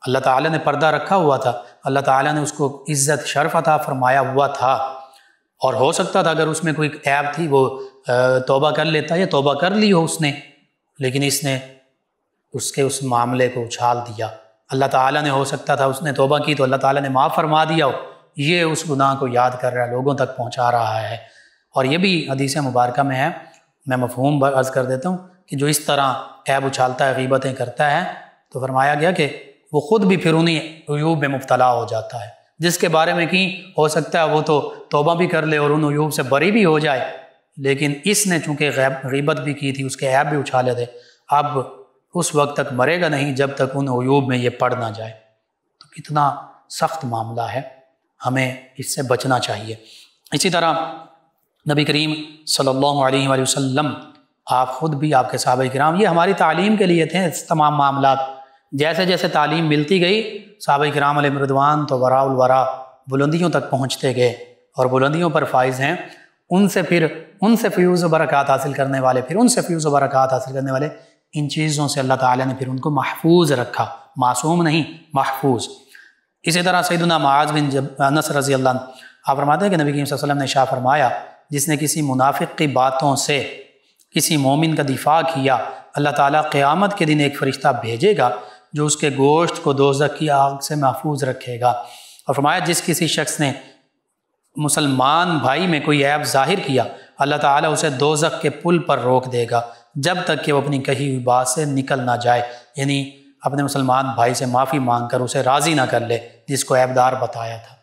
اللہ تعالیٰ نے پردہ رکھا ہوا تھا، اللہ تعالیٰ نے اس کو عزت شرف عطا فرمایا ہوا تھا، اور ہو سکتا تھا اگر اس میں کوئی عیب تھی وہ توبہ کر لیتا، یا توبہ کر لی ہو اس نے، لیکن اس نے اس کے اس معاملے کو اچھال دیا۔ اللہ تعالیٰ نے ہو سکتا تھا اس نے توبہ کی تو اللہ تعالیٰ نے معاف فرما دیا ہو، یہ اس گناہ کو یاد کر رہا ہے، لوگوں تک پہنچا رہا ہے۔ اور یہ بھی حدیث مبارکہ میں ہے، میں مفہوم عرض کر دیتا ہوں کہ جو اس طرح عیب اچھالتا ہے، غیبتیں کرتا ہے، تو فرمایا گیا کہ وہ خود بھی پھر انہیں عیوب میں مبتلا ہو جاتا ہے، جس کے بارے میں کہ ہو سکتا ہے وہ تو توبہ بھی کر لے اور ان عیوب سے بری بھی ہو جائے، لیکن اس نے چونکہ غیبت بھی کی تھی، اس کے عیب بھی اچھالے تھے، اب اس وقت تک مرے گا نہیں جب تک ان عیوب میں یہ پڑ نہ جائے۔ تو کتنا سخت معاملہ ہے، ہمیں اس سے بچنا چاہیے۔ اسی طرح نبی کریم صلی اللہ علیہ وآلہ وسلم، آپ خود بھی، آپ کے صحابہ کرام، یہ ہماری تعلیم کے لیے تھے تمام معاملات۔ جیسے جیسے تعلیم ملتی گئی، صحابہ کرام علیہ رضوان تو وراء الورا بلندیوں تک پہنچتے گئے، اور بلندیوں پر فائز ہیں، ان سے فیوز و برکات حاصل کرنے والے، پھر ان سے فیوز و برکات حاصل کرنے والے، ان چیزوں سے اللہ تعالیٰ نے پھر ان کو محفوظ رکھا، معصوم نہیں، محفوظ۔ اسی طرح سیدنا معاذ بن انس رضی اللہ عنہ، آپ فرماتے ہیں کہ نبی کریم صلی اللہ علیہ وسلم نے ارشاد فرمایا، جس نے کسی منافق کی باتوں سے کسی مومن کا دفاع کیا، اللہ تعالیٰ قیامت کے دن ایک فرشتہ بھیجے گا جو اس کے گوشت کو دوزخ کی آگ سے محفوظ رکھے گا۔ اور فرمایا جس کسی شخص نے مسلمان بھائی میں کوئی عیب ظاہر کیا، اللہ تعالیٰ اسے دوزخ کے پل پر روک دے گا جب تک کہ وہ اپنی کہی ہوئی بات سے نکل نہ جائے، یعنی اپنے مسلمان بھائی سے معافی مانگ کر اسے راضی نہ کر لے جس کو عیبدار بتایا تھا۔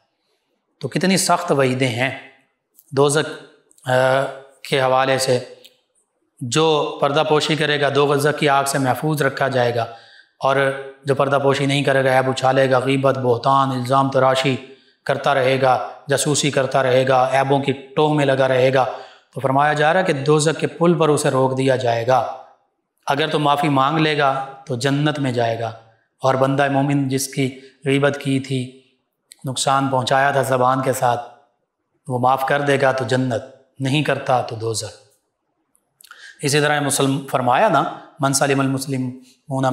تو کتنی سخت وعیدیں ہیں دوزخ کے حوالے سے۔ جو پردہ پوشی کرے گا دوزخ کی آگ سے محفوظ رکھا جائے گا، اور جو پردہ پوشی نہیں کرے گا، عیب اچھالے گا، غیبت، بہتان، الزام تراشی کرتا رہے گا، جاسوسی کرتا رہے گا، عیبوں کی ٹوہ میں لگا رہے گا، تو فرمایا جا رہا ہے کہ دوزخ کے پل پر اسے روک دیا جائے گا۔ اگر تو معافی مانگ لے گا تو جنت میں جائے گا، اور بندہ مومن جس کی غیبت کی تھی، نقصان پہنچایا تھا زبان کے ساتھ، وہ معاف کر دے گا تو جنت، نہیں کرتا تو دوزخ۔ اسی طرح فرمایا نا، من سلم المسلمون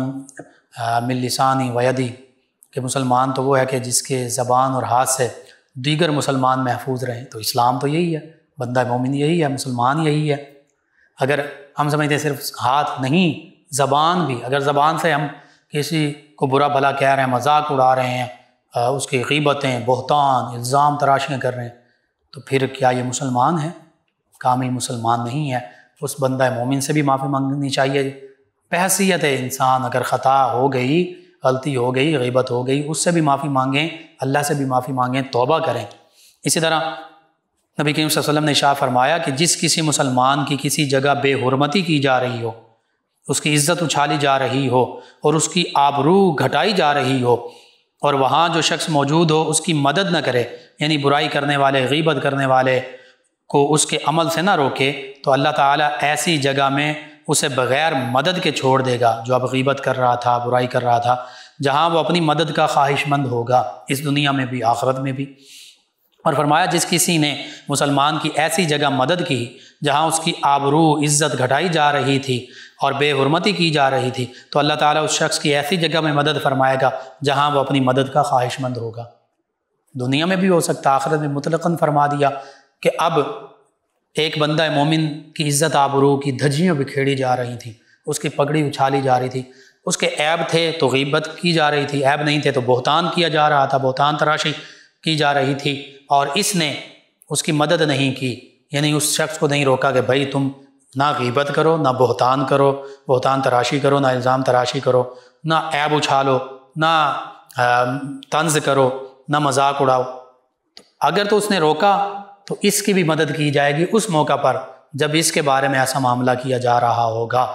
من لسانی و یدی، کہ مسلمان تو وہ ہے کہ جس کے زبان اور ہاتھ سے دیگر مسلمان محفوظ رہیں۔ تو اسلام تو یہی ہے، بندہ مومن یہی ہے، مسلمان یہی ہے۔ اگر ہم سمجھتے ہیں صرف ہاتھ نہیں، زبان بھی، اگر زبان سے ہم کسی کو برا بھلا کہہ رہے ہیں، مذاق اڑا رہے ہیں، اس کی غیبتیں، بہتان، الزام تراشیاں کر رہے ہیں، تو پھر کیا یہ مسلمان ہے؟ کامل مسلمان نہیں ہے۔ اس بندہ مومن سے بھی معافی مانگنی چاہیے، بحیثیت انسان اگر خطا ہو گئی، غلطی ہو گئی، غیبت ہو گئی، اس سے بھی معافی مانگیں، اللہ سے بھی معافی مانگیں، توبہ کریں۔ اسی طرح نبی کریم صلی اللہ علیہ وسلم نے ارشاد فرمایا کہ جس کسی مسلمان کی کسی جگہ بے حرمتی کی جا رہی ہو، اس کی عزت اچھالی جا رہی ہو، اور اس کی آبرو گھٹائی جا رہی ہو، اور وہاں جو شخص موجود ہو اس کی مدد نہ کرے، یعنی برائی کرنے والے، غیبت کرنے والے کو اس کے عمل سے نہ روکے، تو اللہ تعالیٰ ایسی جگہ میں اسے بغیر مدد کے چھوڑ دے گا جو اب غیبت کر رہا تھا، برائی کر رہا تھا، جہاں وہ اپنی مدد کا خواہش مند ہوگا، اس دنیا میں بھی، آخرت میں بھی۔ اور فرمایا جس کسی نے مسلمان کی ایسی جگہ مدد کی جہاں اس کی آبرو، عزت گھٹائی جا رہی تھی اور بے حرمتی کی جا رہی تھی، تو اللہ تعالیٰ اس شخص کی ایسی جگہ میں مدد فرمائے گا جہاں وہ اپنی مدد کا خواہش مند ہوگا۔ دنیا میں بھی ہو سکتا، آخرت میں مطلقاً فرما دیا کہ اب ایک بندہ مومن کی عزت آبرو کی دھجیاں بکھیڑی جا رہی تھیں، اس کی پگڑی اچھالی جا رہی تھی، اس کے عیب تھے تو غیبت کی جا رہی تھی، عیب نہیں تھے تو بہتان کیا جا رہا تھا، بہتان تراشی کی جا رہی تھی، اور اس نے اس کی مدد نہیں کی، یعنی اس شخص کو نہیں روکا کہ بھائی تم نہ غیبت کرو، نہ بہتان کرو، بہتان تراشی کرو، نہ الزام تراشی کرو، نہ عیب اچھالو، نہ طنز کرو، نہ مذاق اڑاؤ۔ تو اگر تو اس نے روکا تو اس کی بھی مدد کی جائے گی اس موقع پر جب اس کے بارے میں ایسا معاملہ کیا جا رہا ہوگا،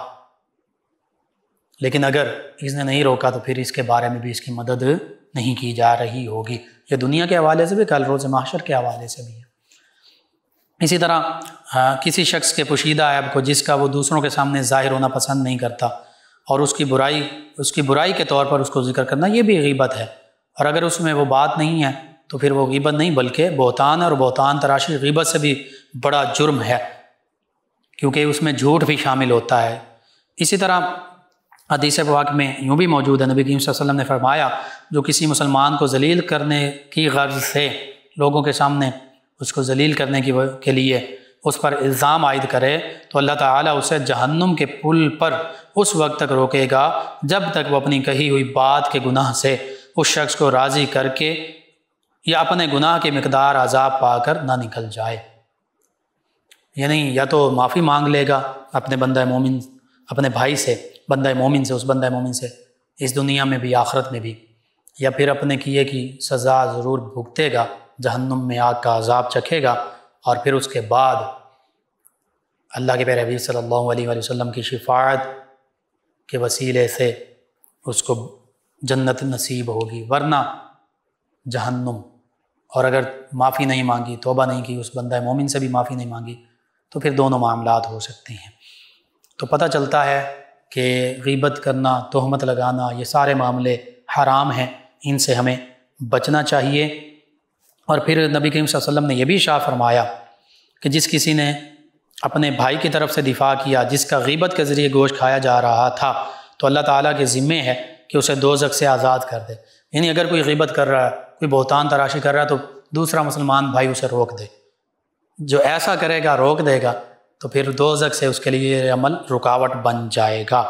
لیکن اگر اس نے نہیں روکا تو پھر اس کے بارے میں بھی اس کی مدد نہیں کی جا رہی ہوگی۔ یہ دنیا کے حوالے سے بھی، کل روز محشر کے حوالے سے بھی ہے۔ اسی طرح کسی شخص کے پوشیدہ عیب کو جس کا وہ دوسروں کے سامنے ظاہر ہونا پسند نہیں کرتا اور اس کی برائی کے طور پر اس کو ذکر کرنا، یہ بھی غیبت ہے۔ اور اگر اس میں وہ بات نہیں ہے تو پھر وہ غیبت نہیں بلکہ بہتان، اور بہتان تراشی غیبت سے بھی بڑا جرم ہے، کیونکہ اس میں جھوٹ بھی شامل ہوتا ہے۔ اسی طرح حدیث پاک میں یوں بھی موجود ہے، نبی کریم صلی اللہ علیہ وسلم نے فرمایا جو کسی مسلمان کو ذلیل کرنے کی غرض سے لوگوں کے سامنے اس کو ذلیل کرنے کے لیے اس پر الزام عائد کرے تو اللہ تعالیٰ اسے جہنم کے پل پر اس وقت تک روکے گا جب تک وہ اپنی کہی ہوئی بات کے گناہ سے اس شخص کو راضی کر کے یا اپنے گناہ کی مقدار عذاب پا کر نہ نکل جائے۔ یعنی یا تو معافی مانگ لے گا اپنے بندہ مومن، اپنے بھائی سے، بندہ مومن سے، اس بندہ مومن سے، اس دنیا میں بھی آخرت میں بھی، یا پھر اپنے کیے کی سزا ضرور بھگتے گا، جہنم میں آگ کا عذاب چکھے گا، اور پھر اس کے بعد اللہ کے پیارے حبیب صلی اللہ علیہ وآلہ وسلم کی شفاعت کے وسیلے سے اس کو جنت نصیب ہوگی، ورنہ جہنم۔ اور اگر معافی نہیں مانگی، توبہ نہیں کی، اس بندہ مومن سے بھی معافی نہیں مانگی تو پھر دونوں معاملات ہو سکتے ہیں۔ تو پتہ چلتا ہے کہ غیبت کرنا، تہمت لگانا، یہ سارے معاملے حرام ہیں، ان سے ہمیں بچنا چاہیے۔ اور پھر نبی کریم صلی اللہ علیہ وسلم نے یہ بھی ارشاد فرمایا کہ جس کسی نے اپنے بھائی کی طرف سے دفاع کیا جس کا غیبت کے ذریعے گوشت کھایا جا رہا تھا تو اللہ تعالیٰ کے ذمے ہے کہ اسے دوزخ سے آزاد کر دے۔ یعنی اگر کوئی غیبت کر رہا ہے، کوئی بہتان تراشی کر رہا ہے تو دوسرا مسلمان بھائی اسے روک دے۔ جو ایسا کرے گا، روک دے گا، تو پھر دوزخ سے اس کے لیے یہ عمل رکاوٹ بن جائے گا۔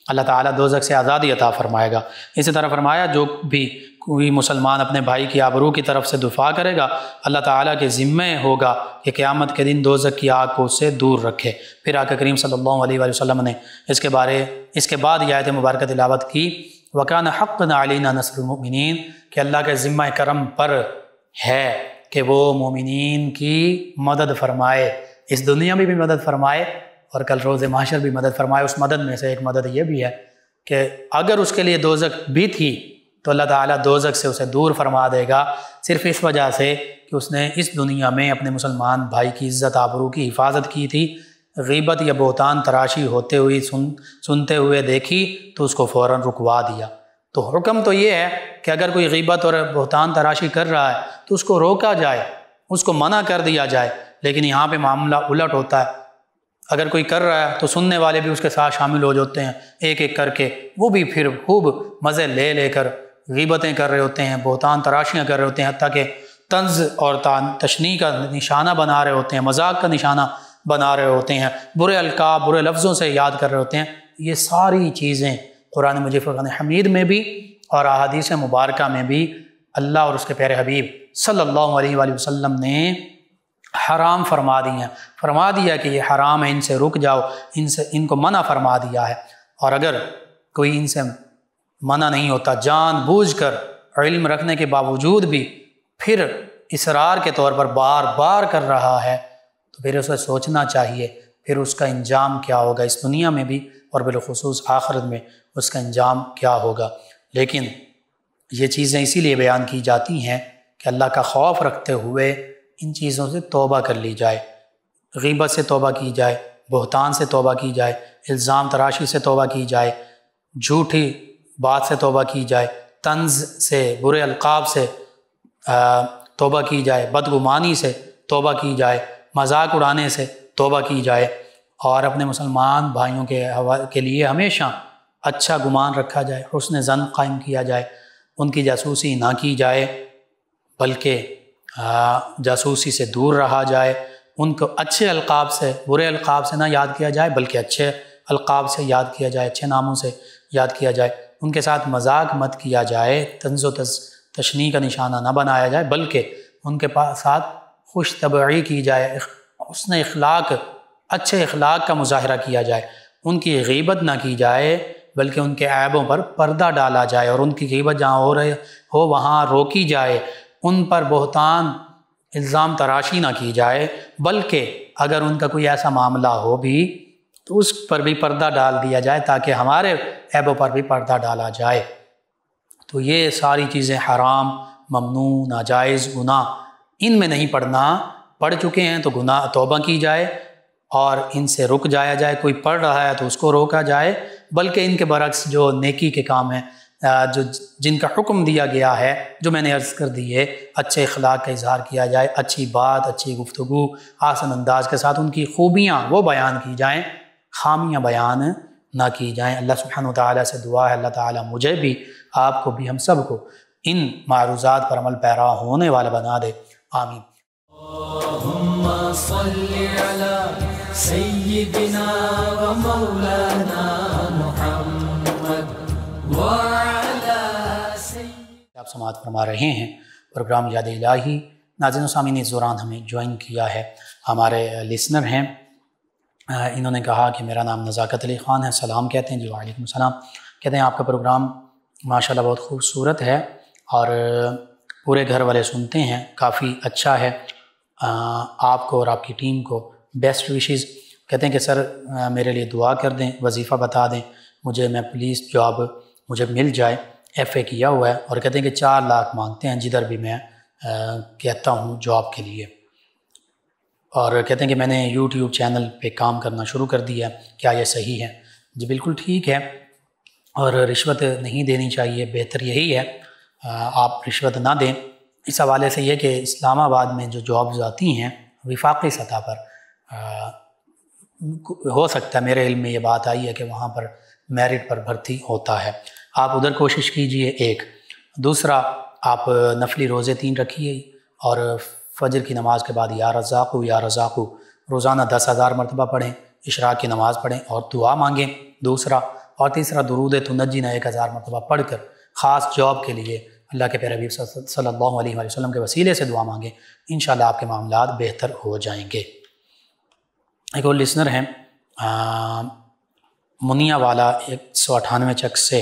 اللہ تعالیٰ دوزخ سے آزادی عطا فرمائے گا۔ اسی طرح فرمایا جو بھی کوئی مسلمان اپنے بھائی کی آبرو کی طرف سے دفاع کرے گا اللہ تعالیٰ کے ذمے ہوگا کہ قیامت کے دن دوزخ کی آگ کو اس سے دور رکھے۔ پھر آقا کریم صلی اللہ علیہ وآلہ وسلم نے اس کے بعد یہ آیت مبارکہ تلاوت کی، وَكَانَ حَقًّا عَلَيْنَا نَصْرُ الْمُؤْمِنِينَ، کہ اللہ کے ذمہ کرم پر ہے کہ وہ مومنین کی مدد فرمائے، اس دنیا میں بھی مدد فرمائے اور کل روز محشر بھی مدد فرمائے۔ اس مدد میں سے ایک مدد یہ بھی ہے کہ اگر اس کے لیے دوزخ بھی تھی تو اللہ تعالیٰ دوزخ سے اسے دور فرما دے گا، صرف اس وجہ سے کہ اس نے اس دنیا میں اپنے مسلمان بھائی کی عزت آبرو کی حفاظت کی تھی۔ غیبت یا بہتان تراشی ہوتے ہوئی سنتے ہوئے دیکھی تو اس کو فوراً رکوا دیا۔ تو حکم تو یہ ہے کہ اگر کوئی غیبت اور بہتان تراشی کر رہا ہے تو اس کو روکا جائے، اس کو منع کر دیا جائے، لیکن یہاں پہ معاملہ الٹ ہوتا ہے۔ اگر کوئی کر رہا ہے تو سننے والے بھی اس کے ساتھ شامل ہو جاتے ہیں، ایک ایک کر کے وہ بھی پھر خوب مزے لے کر غیبتیں کر رہے ہوتے ہیں، بہتان تراشیاں کر رہے ہوتے ہیں، حتیٰ کہ طنز اور تشنیع کا نشانہ بنا رہے ہوتے ہیں، مذاق کا نشانہ بنا رہے ہوتے ہیں، برے القاب، برے لفظوں سے یاد کر رہے ہوتے ہیں۔ یہ ساری چیزیں قرآن مجید فرقان حمید میں بھی اور احادیث مبارکہ میں بھی اللہ اور اس کے پیارے حبیب صلی اللہ علیہ وآلہ وسلم نے حرام فرما دی ہیں، فرما دیا کہ یہ حرام ہے، ان سے رک جاؤ، ان کو منع فرما دیا ہے۔ اور اگر کوئی ان سے منع نہیں ہوتا، جان بوجھ کر علم رکھنے کے باوجود بھی پھر اصرار کے طور پر بار بار کر رہا ہے تو پھر اسے سوچنا چاہیے پھر اس کا انجام کیا ہوگا، اس دنیا میں بھی اور بالخصوص آخرت میں اس کا انجام کیا ہوگا۔ لیکن یہ چیزیں اسی لیے بیان کی جاتی ہیں کہ اللہ کا خوف رکھتے ہوئے ان چیزوں سے توبہ کر لی جائے، غیبت سے توبہ کی جائے، بہتان سے توبہ کی جائے، الزام تراشی سے توبہ کی جائے، جھوٹی بات سے توبہ کی جائے، طنز سے، برے القاب سے توبہ کی جائے، بدگمانی سے توبہ کی جائے، مذاق اڑانے سے توبہ کی جائے، اور اپنے مسلمان بھائیوں کے لیے ہمیشہ اچھا گمان رکھا جائے، حسن ظن قائم کیا جائے، ان کی جاسوسی نہ کی جائے بلکہ جاسوسی سے دور رہا جائے، ان کو اچھے القاب سے، برے القاب سے نہ یاد کیا جائے بلکہ اچھے القاب سے یاد کیا جائے، اچھے ناموں سے یاد کیا جائے، ان کے ساتھ مذاق مت کیا جائے، طنز و تشنیع کا نشانہ نہ بنایا جائے بلکہ ان کے ساتھ خوش طبعی کی جائے، حسن اخلاق، اچھے اخلاق کا مظاہرہ کیا جائے، ان کی غیبت نہ کی جائے، بلکہ ان کے عیبوں پر پردہ ڈالا جائے اور ان کی غیبت جہاں ہو رہے ہو وہاں روکی جائے، ان پر بہتان الزام تراشی نہ کی جائے، بلکہ اگر ان کا کوئی ایسا معاملہ ہو بھی تو اس پر بھی پردہ ڈال دیا جائے تاکہ ہمارے عیبوں پر بھی پردہ ڈالا جائے۔ تو یہ ساری چیزیں حرام، ممنوع، ناجائز، گناہ، ان میں نہیں پڑھنا، پڑھ چکے ہیں تو گناہ توبہ کی جائے اور ان سے رک جایا جائے۔ کوئی پڑھ رہا ہے تو اس کو روکا جائے، بلکہ ان کے برعکس جو نیکی کے کام ہیں، جن کا حکم دیا گیا ہے، جو میں نے عرض کر دی ہے، اچھے اخلاق کا اظہار کیا جائے، اچھی بات، اچھی گفتگو، آسن انداز کے ساتھ ان کی خوبیاں وہ بیان کی جائیں، خامیاں بیان نہ کی جائیں۔ اللہ سبحانہ وتعالیٰ سے دعا ہے اللہ تعالیٰ مجھے بھی، آپ کو بھی، ہم سب کو ان معروضات پر عمل پیرا ہونے والا بنا دے، آمین۔ اللہم صلی علی سیدنا و مولانا محمد وعلی سیدنا۔ آپ سماعت فرما رہے ہیں پروگرام یاد الہی۔ ناظرین و سامعین، اس دوران ہمیں جوائن کیا ہے ہمارے لسنر ہیں، انہوں نے کہا کہ میرا نام نزاکت علی خان ہے، سلام کہتے ہیں۔ جی وعلیکم السلام۔ کہتے ہیں آپ کا پروگرام ماشاءاللہ بہت خوبصورت ہے اور پورے گھر والے سنتے ہیں، کافی اچھا ہے۔ آپ کو اور آپ کی ٹیم کو بیسٹ وشز۔ کہتے ہیں کہ سر میرے لیے دعا کر دیں، وظیفہ بتا دیں مجھے، میں پولیس جاب مجھے مل جائے، FA کیا ہوا ہے، اور کہتے ہیں کہ 4 لاکھ مانگتے ہیں جدھر بھی میں کہتا ہوں جاب کے لیے، اور کہتے ہیں کہ میں نے YouTube چینل پہ کام کرنا شروع کر دیا ہے، کیا یہ صحیح ہے؟ جی بالکل ٹھیک ہے، اور رشوت نہیں دینی چاہیے، بہتر یہی ہے آپ رشوت نہ دیں۔ اس حوالے سے یہ کہ اسلام آباد میں جو جابز آتی ہیں وفاقی سطح پر، ہو سکتا ہے میرے علم میں یہ بات آئی ہے کہ وہاں پر میرٹ پر بھرتی ہوتا ہے، آپ ادھر کوشش کیجئے۔ ایک دوسرا، آپ نفلی روزے 3 رکھیے اور فجر کی نماز کے بعد یا رزاقو یا رزاقو روزانہ 10,000 مرتبہ پڑھیں، اشراق کی نماز پڑھیں اور دعا مانگیں دوسرا، اور تیسرا درود تنجینا 1000 مرتبہ پڑھ کر خاص جاب کے لیے اللہ کے پیارے حبیب صلی اللہ علیہ وسلم کے وسیلے سے دعا مانگیں، انشاءاللہ آپ کے معاملات بہتر ہو جائیں گے۔ ایک اور لسنر ہیں منیا والا 198 چک سے،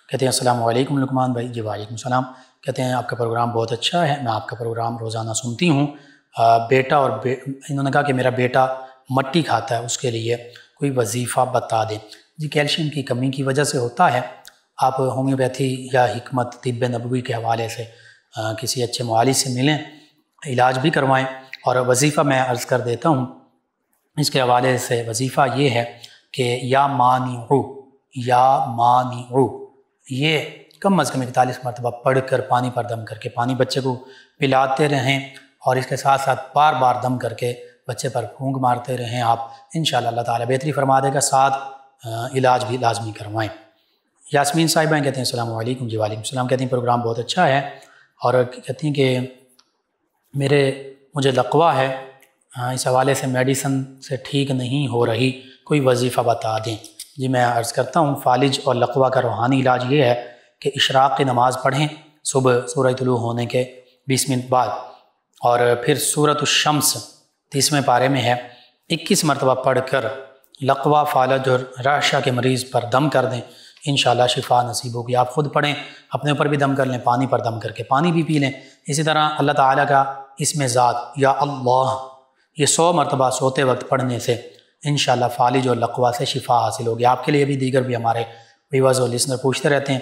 کہتے ہیں السلام علیکم لقمان بھائی۔ جی وعلیکم السلام۔ کہتے ہیں آپ کا پروگرام بہت اچھا ہے، میں آپ کا پروگرام روزانہ سنتی ہوں۔ بیٹا اور انہوں نے کہا کہ میرا بیٹا مٹی کھاتا ہے، اس کے لیے کوئی وظیفہ بتا دیں۔ جی کیلشیم کی کمی کی وجہ سے ہوتا ہے، آپ ہومیوپیتھی یا حکمت طب نبوی کے حوالے سے کسی اچھے معالج سے ملیں، علاج بھی کروائیں۔ اور وظیفہ میں عرض کر دیتا ہوں اس کے حوالے سے، وظیفہ یہ ہے کہ یا مانعو یا مانعو، یہ کم از کم 41 مرتبہ پڑھ کر پانی پر دم کر کے پانی بچے کو پلاتے رہیں، اور اس کے ساتھ ساتھ بار بار دم کر کے بچے پر پھونک مارتے رہیں آپ، انشاءاللہ اللہ تعالیٰ بہتری فرما دے گا، ساتھ علاج بھی لازمی کروائیں۔ یاسمین صاحبہ کہتے ہیں السلام علیکم۔ جی وعلیکم السلام۔ کہتے ہیں پروگرام بہت اچھا ہے، اور کہتی ہیں کہ مجھے لقوہ ہے، اس حوالے سے میڈیسن سے ٹھیک نہیں ہو رہی، کوئی وظیفہ بتا دیں۔ جی میں عرض کرتا ہوں، فالج اور لقوہ کا روحانی علاج یہ ہے کہ اشراق کی نماز پڑھیں صبح سورہ طلوع ہونے کے 20 منٹ بعد، اور پھر سورۃ الشمس 30ویں پارے میں ہے، 21 مرتبہ پڑھ کر لقوہ، فالج اور رعشہ کے مریض پر دم کر دیں، انشاءاللہ شفا نصیب ہوگی۔ آپ خود پڑھیں، اپنے اوپر بھی دم کر لیں، پانی پر دم کر کے پانی بھی پی لیں۔ اسی طرح اللہ تعالیٰ کا اسم ذات یا اللہ، یہ 100 مرتبہ سوتے وقت پڑھنے سے انشاءاللہ فالج اور لقوہ سے شفا حاصل ہوگی۔ آپ کے لیے بھی، دیگر بھی ہمارے ویورز اور لسنر پوچھتے رہتے ہیں۔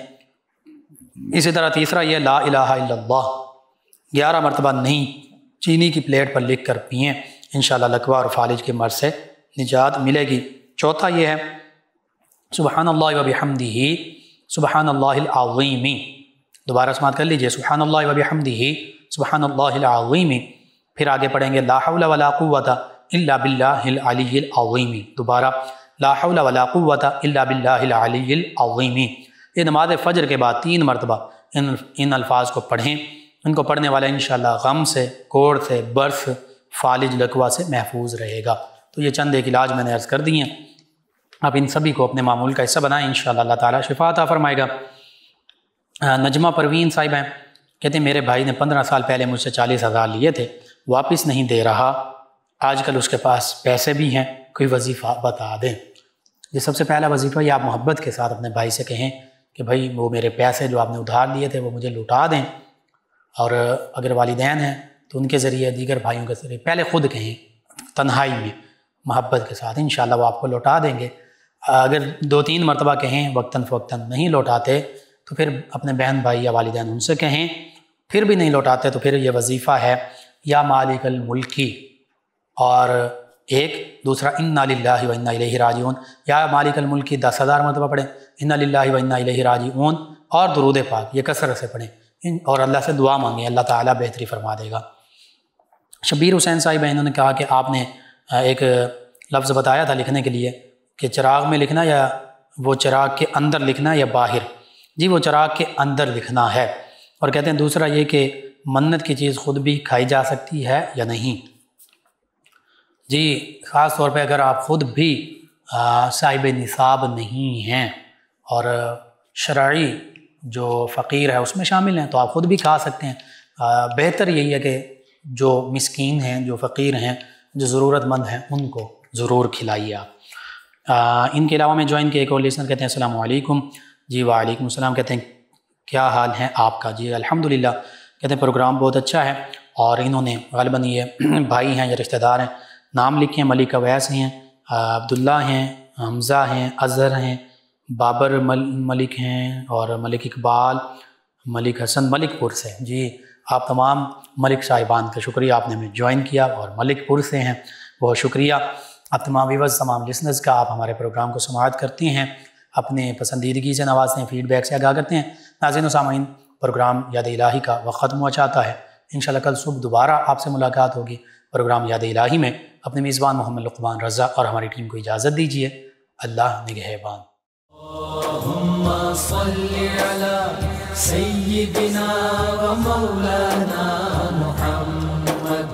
اسی طرح تیسرا یہ لا الہ الا اللہ 11 مرتبہ نہیں چینی کی پلیٹ پر لکھ کر پئیں، انشاءاللہ لقوہ اور فالج کے مرض سے نجات ملے گی۔ چوتھا یہ ہے سبحان اللہ و بحمدہ سبحان اللہ العظیم، دوبارہ سماعت کر لیجئے، سبحان اللہ و بحمدہ سبحان اللہ العظیم، پھر آگے پڑھیں گے لا حول ولا قوت الا باللہ العلی العظیم، دوبارہ لا حول ولا قوت الا باللہ العلی العظیم۔ یہ نماز فجر کے بعد 3 مرتبہ ان الفاظ کو پڑھیں، ان کو پڑھنے والا انشاءاللہ غم سے، کوڑ سے، برس، فالج، لقوہ سے محفوظ رہے گا۔ تو یہ چند ایک علاج میں نے عرض کر دی ہیں، آپ ان سبھی کو اپنے معمول کا حصہ بنائیں، انشاءاللہ اللہ تعالیٰ شفا عطا فرمائے گا۔ نجمہ پروین صاحب ہیں، کہتے ہیں میرے بھائی نے 15 سال پہلے مجھ سے 40,000 لیے تھے، واپس نہیں دے رہا، آج کل اس کے پاس پیسے بھی ہیں، کوئی وظیفہ بتا دیں۔ جی سب سے پہلا وظیفہ یہ آپ محبت کے ساتھ اپنے بھائی سے کہیں کہ بھائی وہ میرے پیسے جو آپ نے ادھار لیے تھے وہ مجھے لوٹا دیں، اور اگر والدین ہیں تو ان کے ذریعے، دیگر بھائیوں کے ذریعے، پہلے خود کہیں تنہائی میں محبت کے ساتھ، انشاءاللہ وہ آپ کو لوٹا دیں گے۔ اگر 2-3 مرتبہ کہیں وقتاً فوقتاً نہیں لوٹاتے تو پھر اپنے بہن بھائی یا والدین ان سے کہیں، پھر بھی نہیں لوٹاتے تو پھر یہ وظیفہ ہے یا مالک الملکی، اور ایک دوسرا انا للہ و انا الیہ راجعون، یا مالک الملکی 10,000 مرتبہ پڑھیں، انا للہ و انا الیہ راجعون، اور درود پاک یہ کثرت سے پڑھیں، اور اللہ سے دعا مانگیں، اللہ تعالیٰ بہتری فرما دے گا۔ شبیر حسین صاحب انہوں نے کہا کہ آپ نے ایک لفظ بتایا تھا لکھنے کے لیے کہ چراغ میں لکھنا یا وہ چراغ کے اندر لکھنا یا باہر؟ جی وہ چراغ کے اندر لکھنا ہے، اور کہتے ہیں دوسرا یہ کہ منت کی چیز خود بھی کھائی جا سکتی ہے یا نہیں؟ جی خاص طور پہ اگر آپ خود بھی صاحب نصاب نہیں ہیں اور شرعی جو فقیر ہے اس میں شامل ہیں تو آپ خود بھی کھا سکتے ہیں۔ بہتر یہی ہے کہ جو مسکین ہیں، جو فقیر ہیں، جو ضرورت مند ہیں، ان کو ضرور کھلائیے آپ۔ ان کے علاوہ میں جوائن کے ایک اور لسنر کہتے ہیں السلام علیکم۔ جی وعلیکم السلام، کہتے ہیں کیا حال ہے آپ کا؟ جی الحمدللہ، کہتے ہیں پروگرام بہت اچھا ہے، اور انہوں نے غالباً یہ بھائی ہیں یا رشتہ دار ہیں، نام لکھے ہیں، ملک اویس ہیں، عبداللہ ہیں، حمزہ ہیں، اظہر ہیں، بابر ملک ہیں، اور ملک اقبال، ملک حسن ملک پور سے۔ جی آپ تمام ملک صاحبان کا شکریہ، آپ نے ہمیں جوائن کیا اور ملک پور سے ہیں، بہت شکریہ۔ آپ تمام ویورز، تمام لسنرز کا، آپ ہمارے پروگرام کو سماعت کرتے ہیں، اپنے پسندیدگی سے نوازتے ہیں، فیڈ بیک سے آگاہ کرتے ہیں۔ ناظرین و سامعین، پروگرام یاد الہی کا وقت ختم ہوا چاہتا ہے، انشاءاللہ کل صبح دوبارہ آپ سے ملاقات ہوگی پروگرام یاد الہی میں۔ اپنے میزبان محمد لقمان رضا اور ہماری ٹیم کو اجازت دیجیے، اللہ نگہبان۔ اللہم صلی علی سیدنا و مولانا محمد